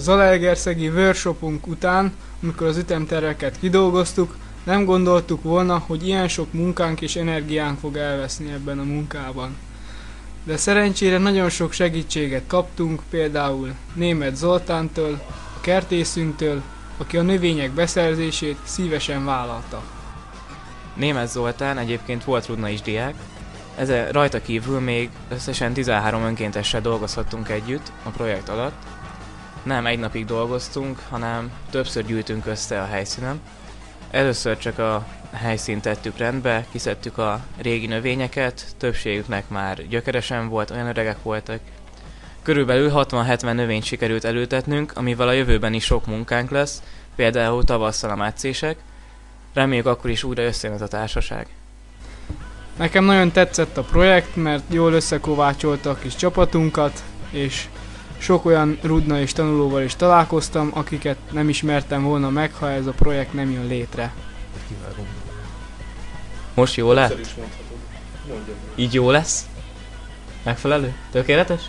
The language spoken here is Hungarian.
Zalaegerszegi workshopunk után, amikor az ütemterveket kidolgoztuk, nem gondoltuk volna, hogy ilyen sok munkánk és energiánk fog elveszni ebben a munkában. De szerencsére nagyon sok segítséget kaptunk, például Németh Zoltántól, a kertészünktől, aki a növények beszerzését szívesen vállalta. Németh Zoltán egyébként volt rudnai diák, rajta kívül még összesen 13 önkéntessel dolgozhattunk együtt a projekt alatt. Nem egy napig dolgoztunk, hanem többször gyűltünk össze a helyszínen. Először csak a helyszínt tettük rendbe, kiszedtük a régi növényeket, többségüknek már gyökeresen volt, olyan öregek voltak. Körülbelül 60-70 növényt sikerült elültetnünk, amivel a jövőben is sok munkánk lesz, például tavasszal a metszések. Reméljük akkor is újra összejön ez a társaság. Nekem nagyon tetszett a projekt, mert jól összekovácsolta a kis csapatunkat, és sok olyan rudna és tanulóval is találkoztam, akiket nem ismertem volna meg, ha ez a projekt nem jön létre. Most jó lett? Így jó lesz? Megfelelő? Tökéletes?